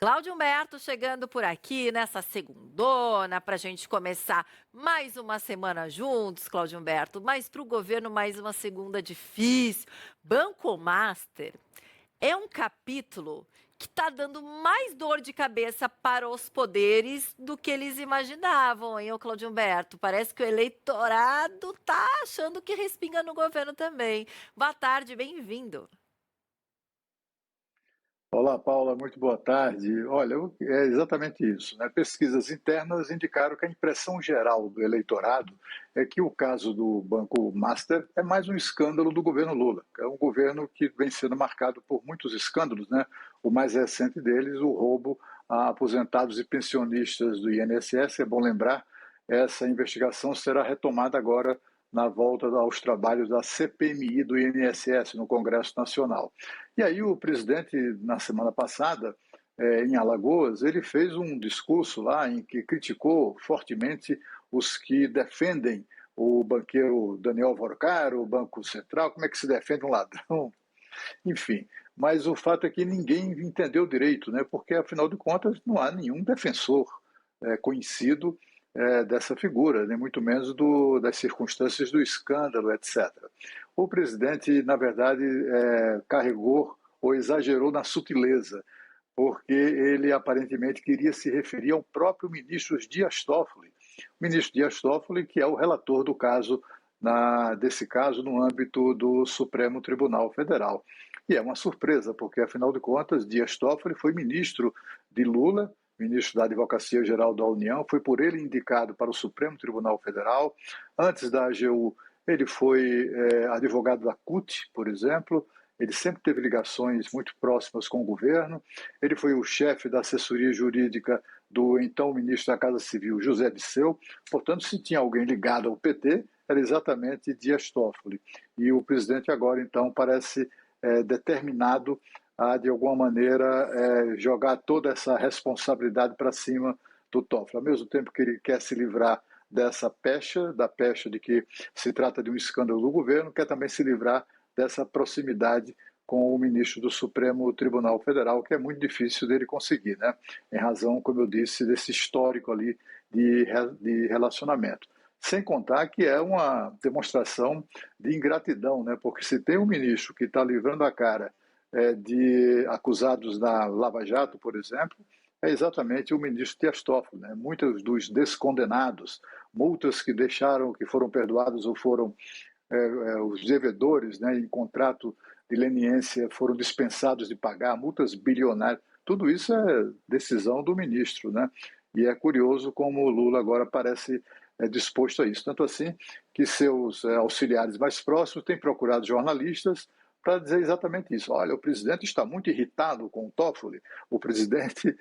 Cláudio Humberto chegando por aqui nessa segundona para a gente começar mais uma semana juntos, Cláudio Humberto, mas para o governo mais uma segunda difícil. Banco Master é um capítulo que está dando mais dor de cabeça para os poderes do que eles imaginavam, hein, ô Cláudio Humberto? Parece que o eleitorado está achando que respinga no governo também. Boa tarde, bem-vindo. Olá, Paula, muito boa tarde. Olha, é exatamente isso, né? Pesquisas internas indicaram que a impressão geral do eleitorado é que o caso do Banco Master é mais um escândalo do governo Lula. É um governo que vem sendo marcado por muitos escândalos, né? O mais recente deles, o roubo a aposentados e pensionistas do INSS. É bom lembrar, essa investigação será retomada agora na volta aos trabalhos da CPMI do INSS no Congresso Nacional. E aí o presidente, na semana passada, em Alagoas, ele fez um discurso lá em que criticou fortemente os que defendem o banqueiro Daniel Vorcar, o Banco Central, como é que se defende um ladrão, enfim. Mas o fato é que ninguém entendeu direito, né? Porque, afinal de contas, não há nenhum defensor conhecido dessa figura, nem muito menos das circunstâncias do escândalo, etc. O presidente, na verdade, carregou ou exagerou na sutileza, porque ele aparentemente queria se referir ao próprio ministro Dias Toffoli. O ministro Dias Toffoli, que é o relator do caso, desse caso no âmbito do Supremo Tribunal Federal. E é uma surpresa, porque, afinal de contas, Dias Toffoli foi ministro de Lula, ministro da Advocacia Geral da União, foi por ele indicado para o Supremo Tribunal Federal. Antes da AGU, ele foi advogado da CUT, por exemplo. Ele sempre teve ligações muito próximas com o governo. Ele foi o chefe da assessoria jurídica do então ministro da Casa Civil, José Disseu. Portanto, se tinha alguém ligado ao PT, era exatamente Dias Toffoli. E o presidente agora, então, parece determinado a, de alguma maneira, jogar toda essa responsabilidade para cima do Toffoli. Ao mesmo tempo que ele quer se livrar dessa pecha, da pecha de que se trata de um escândalo do governo, quer também se livrar dessa proximidade com o ministro do Supremo Tribunal Federal, que é muito difícil dele conseguir, né? Em razão, como eu disse, desse histórico ali de relacionamento. Sem contar que é uma demonstração de ingratidão, né? Porque se tem um ministro que está livrando a cara de acusados na Lava Jato, por exemplo, é exatamente o ministro Dias Toffoli, né? Muitos dos descondenados, multas que deixaram, que foram perdoadas ou foram os devedores, né, em contrato de leniência foram dispensados de pagar, multas bilionárias, tudo isso é decisão do ministro, né? E é curioso como o Lula agora parece disposto a isso. Tanto assim que seus auxiliares mais próximos têm procurado jornalistas para dizer exatamente isso. Olha, o presidente está muito irritado com o Toffoli, o presidente,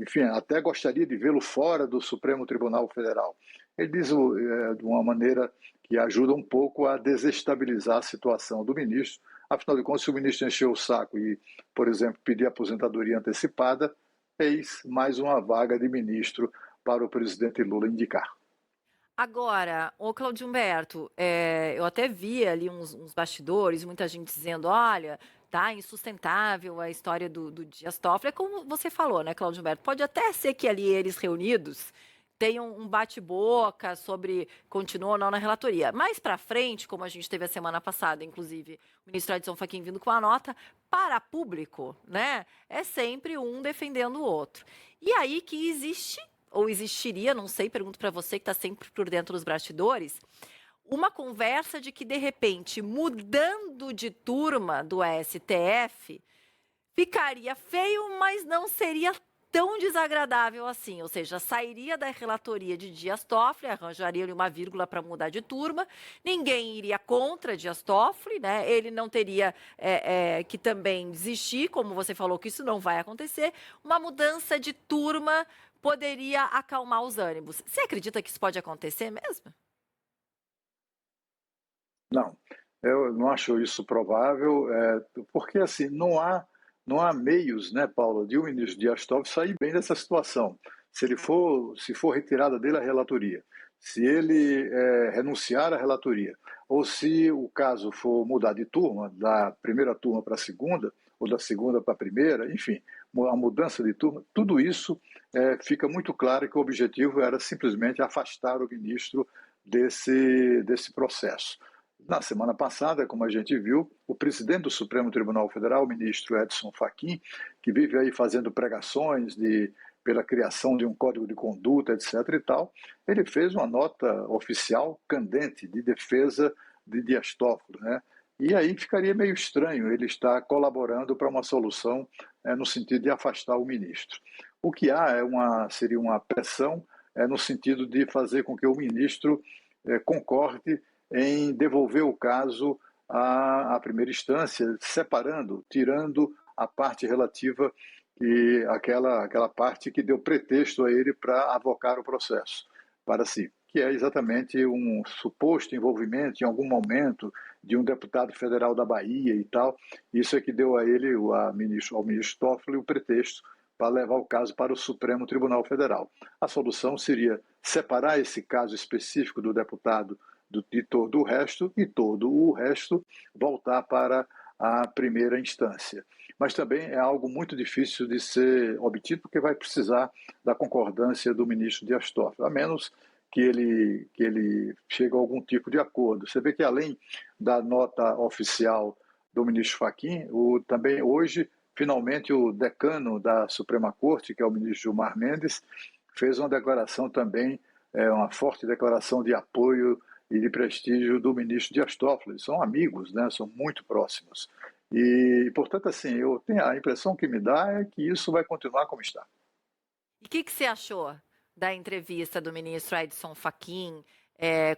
enfim, até gostaria de vê-lo fora do Supremo Tribunal Federal. Ele diz de uma maneira que ajuda um pouco a desestabilizar a situação do ministro. Afinal de contas, se o ministro encheu o saco e, por exemplo, pedir aposentadoria antecipada, eis mais uma vaga de ministro para o presidente Lula indicar. Agora, ô Claudio Humberto, eu até vi ali uns bastidores, muita gente dizendo, olha, tá insustentável a história do Dias Toffoli. É como você falou, né, Claudio Humberto? Pode até ser que ali eles reunidos tenham um bate-boca sobre continua ou não na relatoria. Mais para frente, como a gente teve a semana passada, inclusive, o ministro Edson Fachin vindo com a nota, para público, né? É sempre um defendendo o outro. E aí que existe ou existiria, não sei, pergunto para você que está sempre por dentro dos bastidores, uma conversa de que, de repente, mudando de turma do STF, ficaria feio, mas não seria tão desagradável assim, ou seja, sairia da relatoria de Dias Toffoli, arranjaria uma vírgula para mudar de turma, ninguém iria contra Dias Toffoli, né? Ele não teria que também desistir, como você falou que isso não vai acontecer, uma mudança de turma poderia acalmar os ânimos. Você acredita que isso pode acontecer mesmo? Não, eu não acho isso provável, porque assim, não há meios, né, Paula, de o ministro Dias Toffoli sair bem dessa situação. Se for retirada dele a relatoria, se ele renunciar à relatoria, ou se o caso for mudar de turma, da primeira turma para a segunda, ou da segunda para a primeira, enfim, a mudança de turma, tudo isso fica muito claro que o objetivo era simplesmente afastar o ministro desse processo. Na semana passada, como a gente viu, o presidente do Supremo Tribunal Federal, o ministro Edson Fachin, que vive aí fazendo pregações pela criação de um código de conduta, etc. e tal, ele fez uma nota oficial candente de defesa de Dias Toffoli, né? E aí ficaria meio estranho ele estar colaborando para uma solução no sentido de afastar o ministro. O que há seria uma pressão no sentido de fazer com que o ministro concorde em devolver o caso à primeira instância, separando, tirando a parte relativa aquela parte que deu pretexto a ele para avocar o processo para si, que é exatamente um suposto envolvimento em algum momento de um deputado federal da Bahia e tal. Isso é que deu a ele, ao ministro Toffoli, o pretexto para levar o caso para o Supremo Tribunal Federal. A solução seria separar esse caso específico do deputado de todo o resto e todo o resto voltar para a primeira instância. Mas também é algo muito difícil de ser obtido, porque vai precisar da concordância do ministro Dias Toffoli, a menos que ele chegue a algum tipo de acordo. Você vê que, além da nota oficial do ministro Fachin, também hoje, finalmente, o decano da Suprema Corte, que é o ministro Gilmar Mendes, fez uma declaração também, uma forte declaração de apoio e de prestígio do ministro Dias Toffoli. São amigos, né? São muito próximos. E, portanto, assim, eu tenho a impressão que me dá é que isso vai continuar como está. E o que você achou da entrevista do ministro Edson Fachin?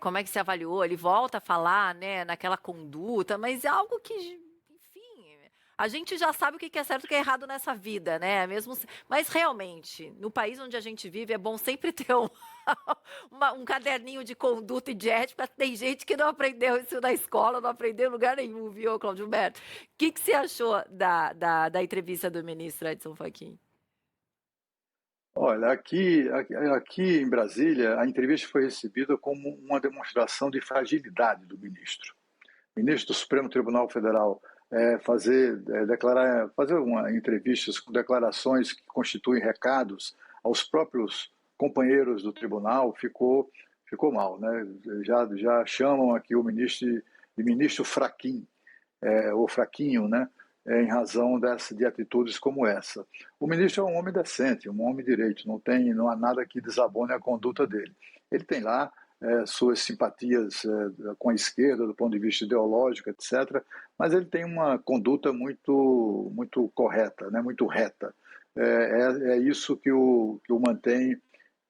Como é que você avaliou? Ele volta a falar, né, naquela conduta, mas é algo que, enfim, a gente já sabe o que é certo e o que é errado nessa vida, né? Mas realmente, no país onde a gente vive, é bom sempre ter um caderninho de conduta e de ética. Tem gente que não aprendeu isso na escola, não aprendeu em lugar nenhum, viu, Cláudio Humberto? O que você achou da entrevista do ministro Edson Fachin? Olha, aqui em Brasília, a entrevista foi recebida como uma demonstração de fragilidade do ministro. O ministro do Supremo Tribunal Federal fazer entrevistas com declarações que constituem recados aos próprios companheiros do tribunal ficou mal, né? Já chamam aqui o ministro de ministro fraquinho, ou fraquinho, né? Em razão de atitudes como essa. O ministro é um homem decente, um homem direito, não há nada que desabone a conduta dele. Ele tem lá suas simpatias com a esquerda, do ponto de vista ideológico, etc., mas ele tem uma conduta muito correta, né, muito reta. É isso que o mantém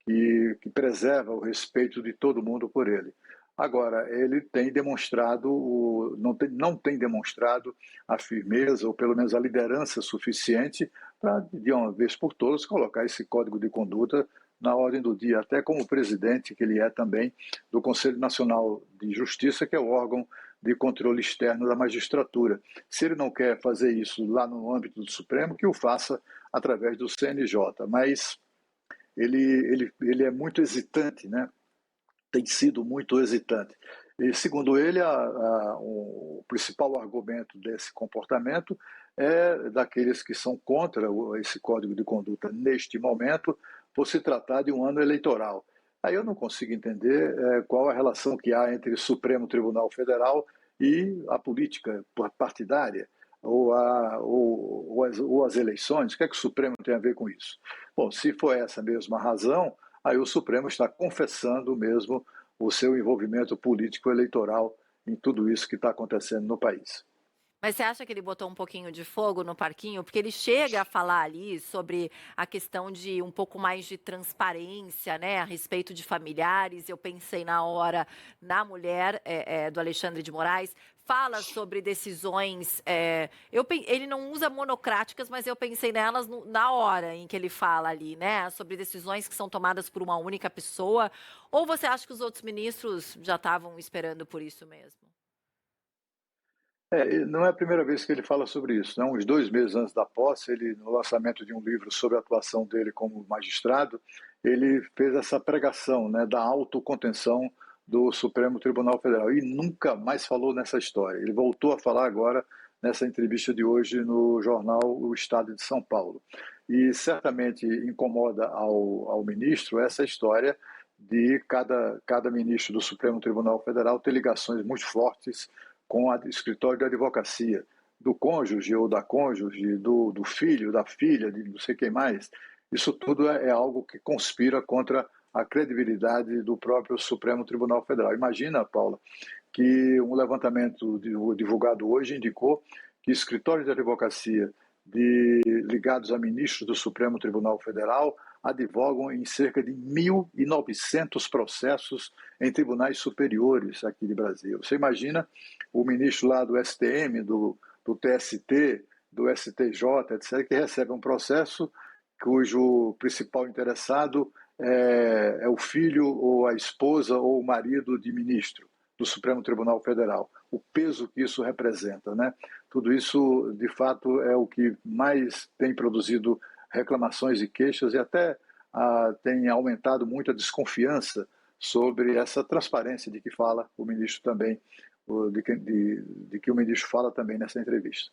e que preserva o respeito de todo mundo por ele. Agora, ele tem demonstrado, não tem demonstrado a firmeza, ou pelo menos a liderança suficiente para, de uma vez por todas, colocar esse código de conduta na ordem do dia, até como presidente, que ele é também, do Conselho Nacional de Justiça, que é o órgão de controle externo da magistratura. Se ele não quer fazer isso lá no âmbito do Supremo, que o faça através do CNJ, mas ele é muito hesitante, né? Tem sido muito hesitante. E, segundo ele, o principal argumento desse comportamento é daqueles que são contra esse código de conduta neste momento, por se tratar de um ano eleitoral. Aí eu não consigo entender qual a relação que há entre o Supremo Tribunal Federal e a política partidária, ou as eleições. O que é que o Supremo tem a ver com isso? Bom, se for essa mesma razão, aí o Supremo está confessando mesmo o seu envolvimento político eleitoral em tudo isso que está acontecendo no país. Mas você acha que ele botou um pouquinho de fogo no parquinho? Porque ele chega a falar ali sobre a questão de um pouco mais de transparência, né, a respeito de familiares. Eu pensei na hora na mulher do Alexandre de Moraes. Fala sobre decisões. Ele não usa monocráticas, mas eu pensei nelas na hora em que ele fala ali, né, sobre decisões que são tomadas por uma única pessoa. Ou você acha que os outros ministros já estavam esperando por isso mesmo? Não é a primeira vez que ele fala sobre isso. Né? Uns 2 meses antes da posse, no lançamento de um livro sobre a atuação dele como magistrado, ele fez essa pregação, né, da autocontenção do Supremo Tribunal Federal e nunca mais falou nessa história. Ele voltou a falar agora nessa entrevista de hoje no jornal O Estado de São Paulo. E certamente incomoda ao ministro essa história de cada ministro do Supremo Tribunal Federal ter ligações muito fortes com o escritório de advocacia, do cônjuge ou da cônjuge, do filho, da filha, de não sei quem mais. Isso tudo é algo que conspira contra a credibilidade do próprio Supremo Tribunal Federal. Imagina, Paula, que um levantamento divulgado hoje indicou que escritórios de advocacia ligados a ministros do Supremo Tribunal Federal advogam em cerca de 1.900 processos em tribunais superiores aqui de Brasil. Você imagina o ministro lá do STM, do TST, do STJ, etc., que recebe um processo cujo principal interessado é o filho ou a esposa ou o marido de ministro do Supremo Tribunal Federal. O peso que isso representa, né? Tudo isso, de fato, é o que mais tem produzido reclamações e queixas e até tem aumentado muito a desconfiança sobre essa transparência de que fala o ministro também, de que o ministro fala também nessa entrevista.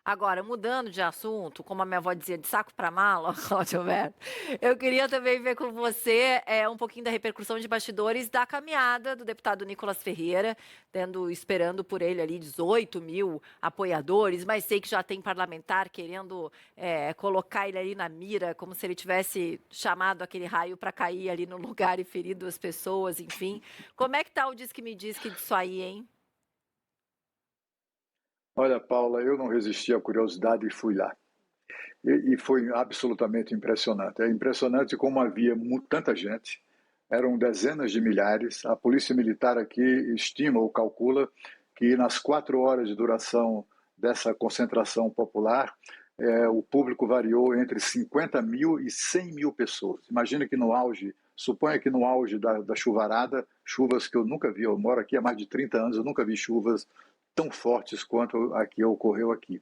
Agora, mudando de assunto, como a minha avó dizia, de saco para mala, Cláudio Alberto, eu queria também ver com você um pouquinho da repercussão de bastidores da caminhada do deputado Nicolas Ferreira, esperando por ele ali 18 mil apoiadores, mas sei que já tem parlamentar querendo colocar ele ali na mira, como se ele tivesse chamado aquele raio para cair ali no lugar e ferido as pessoas, enfim. Como é que tá o Diz que me diz que disso aí, hein? Olha, Paula, eu não resisti à curiosidade e fui lá. E foi absolutamente impressionante. É impressionante como havia tanta gente, eram dezenas de milhares. A Polícia Militar aqui estima ou calcula que nas 4 horas de duração dessa concentração popular, o público variou entre 50 mil e 100 mil pessoas. Imagina que no auge, suponha que no auge da chuvarada, chuvas que eu nunca vi, eu moro aqui há mais de 30 anos, eu nunca vi chuvas tão fortes quanto a que ocorreu aqui.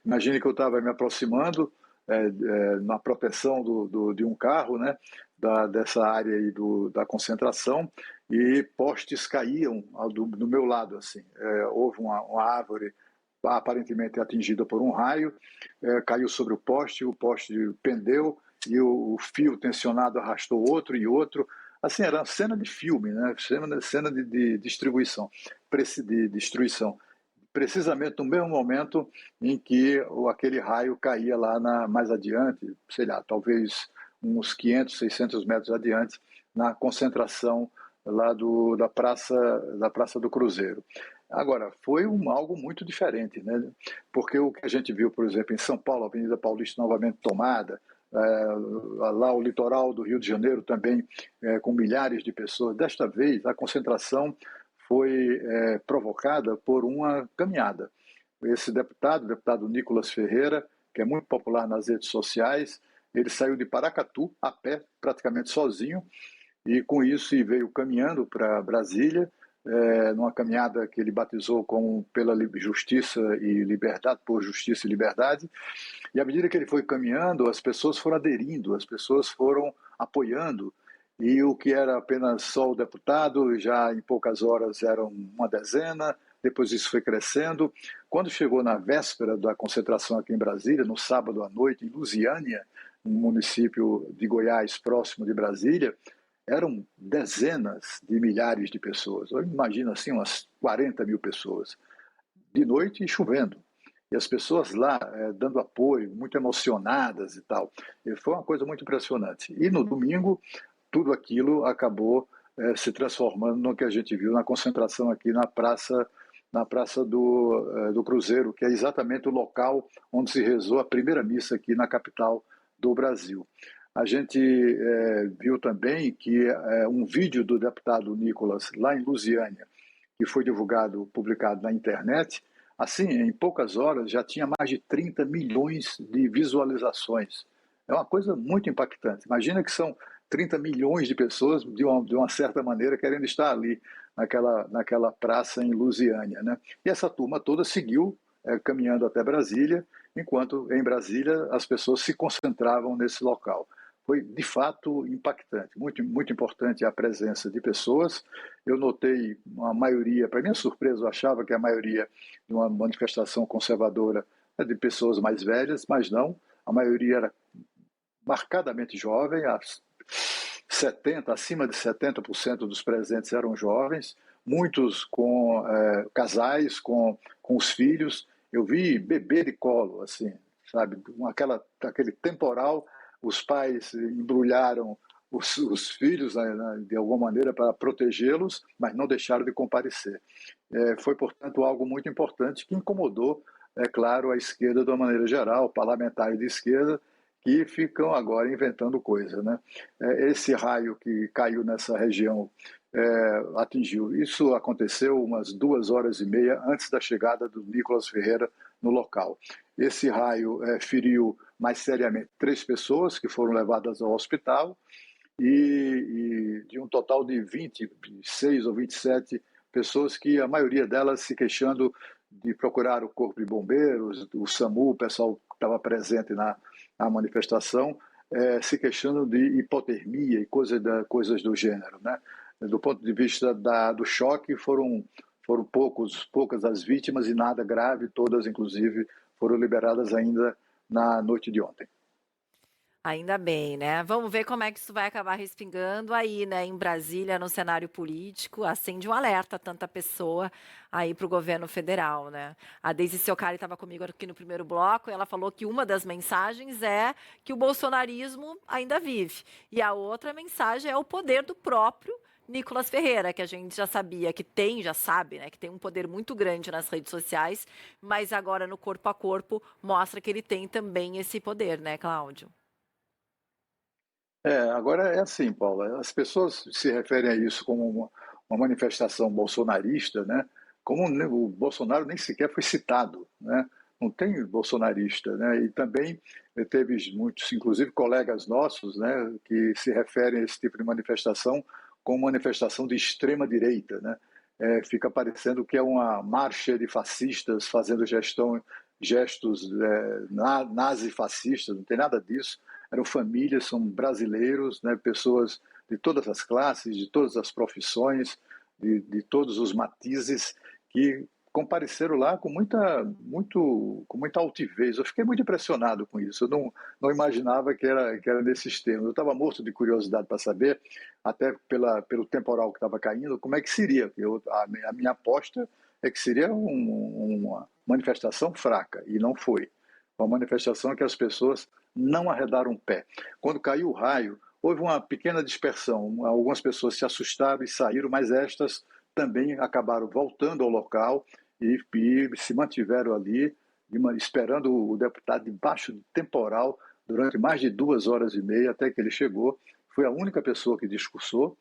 Imagine que eu estava me aproximando na proteção de um carro, né, dessa área aí da concentração, e postes caíam do meu lado, assim. Houve uma árvore aparentemente atingida por um raio, caiu sobre o poste pendeu e o fio tensionado arrastou outro e outro. Assim, era uma cena de filme, né? Cena de distribuição, de destruição, precisamente no mesmo momento em que aquele raio caía lá mais adiante, sei lá, talvez uns 500, 600 metros adiante, na concentração lá da Praça do Cruzeiro. Agora, foi algo muito diferente, né? Porque o que a gente viu, por exemplo, em São Paulo, a Avenida Paulista novamente tomada, lá o litoral do Rio de Janeiro também com milhares de pessoas. Desta vez, a concentração foi provocada por uma caminhada. Esse deputado, o deputado Nicolas Ferreira, que é muito popular nas redes sociais, ele saiu de Paracatu a pé, praticamente sozinho, e com isso veio caminhando para Brasília, numa caminhada que ele batizou como pela justiça e liberdade, por justiça e liberdade. E à medida que ele foi caminhando, as pessoas foram aderindo, as pessoas foram apoiando, e o que era apenas só o deputado, já em poucas horas eram uma dezena, depois isso foi crescendo. Quando chegou na véspera da concentração aqui em Brasília, no sábado à noite, em Lusiânia, um município de Goiás próximo de Brasília, eram dezenas de milhares de pessoas. Eu imagino assim, umas 40 mil pessoas, de noite e chovendo. E as pessoas lá dando apoio, muito emocionadas e tal. E foi uma coisa muito impressionante. E no domingo, tudo aquilo acabou se transformando no que a gente viu na concentração aqui na Praça do Cruzeiro, que é exatamente o local onde se rezou a primeira missa aqui na capital do Brasil. A gente viu também que um vídeo do deputado Nicolas, lá em Lusiânia, que foi publicado na internet, assim, em poucas horas já tinha mais de 30 milhões de visualizações. É uma coisa muito impactante. Imagina que são 30 milhões de pessoas, de uma certa maneira, querendo estar ali, naquela praça em Lusiânia, né? E essa turma toda seguiu caminhando até Brasília, enquanto em Brasília as pessoas se concentravam nesse local. foi de fato impactante, muito, muito importante a presença de pessoas. Eu notei uma maioria, para minha surpresa, eu achava que a maioria de uma manifestação conservadora é de pessoas mais velhas, mas não, a maioria era marcadamente jovem, acima de 70% dos presentes eram jovens, muitos com casais, com os filhos. Eu vi bebê de colo, assim, sabe, aquele temporal, os pais embrulharam os filhos de alguma maneira para protegê-los, mas não deixaram de comparecer. Foi, portanto, algo muito importante que incomodou, é claro, a esquerda de uma maneira geral, parlamentares de esquerda, que ficam agora inventando coisa, né? Esse raio que caiu nessa região atingiu. Isso aconteceu umas 2 horas e meia antes da chegada do Nicolas Ferreira no local. Esse raio feriu mais seriamente 3 pessoas que foram levadas ao hospital e de um total de 26 ou 27 pessoas que a maioria delas se queixando de procurar o corpo de bombeiros, o SAMU, o pessoal que estava presente na manifestação, se queixando de hipotermia e coisas do gênero, né? Do ponto de vista do choque, foram poucas as vítimas e nada grave, todas inclusive foram liberadas ainda na noite de ontem. Ainda bem, né. Vamos ver como é que isso vai acabar respingando aí, né, em Brasília, no cenário político. Acende um alerta tanta pessoa aí para o governo federal, né. A Deise Ciocari estava comigo aqui no primeiro bloco e ela falou que uma das mensagens é que o bolsonarismo ainda vive. E a outra mensagem é o poder do próprio Nicolas Ferreira, que a gente já sabe, né, que tem um poder muito grande nas redes sociais, mas agora no corpo a corpo mostra que ele tem também esse poder, né, Cláudio? Agora é assim, Paula, as pessoas se referem a isso como uma manifestação bolsonarista, né? Como o Bolsonaro nem sequer foi citado, né? Não tem bolsonarista, né? E também teve muitos, inclusive colegas nossos, né, que se referem a esse tipo de manifestação como manifestação de extrema direita, né? Fica parecendo que é uma marcha de fascistas fazendo gestos nazifascistas, não tem nada disso. Eram famílias, são brasileiros, né, pessoas de todas as classes, de todas as profissões, de todos os matizes, que compareceram lá com muita altivez. Eu fiquei muito impressionado com isso. Eu não imaginava que era nesses termos. Eu estava morto de curiosidade para saber, até pelo temporal que estava caindo, como é que seria. A minha aposta é que seria uma manifestação fraca, e não foi. Uma manifestação que as pessoas não arredaram o pé. Quando caiu o raio, houve uma pequena dispersão. Algumas pessoas se assustaram e saíram, mas estas também acabaram voltando ao local e se mantiveram ali, esperando o deputado debaixo de temporal durante mais de 2 horas e meia até que ele chegou. Foi a única pessoa que discursou,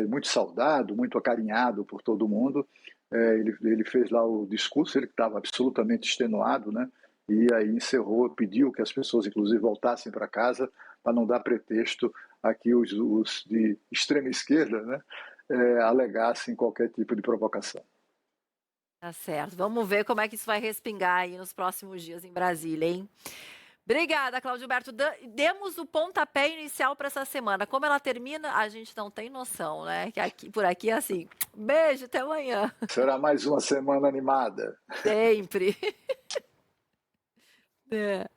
muito saudado, muito acarinhado por todo mundo. Ele fez lá o discurso, ele estava absolutamente extenuado, né? E aí encerrou, pediu que as pessoas, inclusive, voltassem para casa para não dar pretexto a que os de extrema esquerda, né, alegassem qualquer tipo de provocação. Tá certo. Vamos ver como é que isso vai respingar aí nos próximos dias em Brasília, hein? Obrigada, Cláudio Berto. Demos o pontapé inicial para essa semana. Como ela termina, a gente não tem noção, né? Que por aqui é assim. Beijo, até amanhã. Será mais uma semana animada. Sempre. É.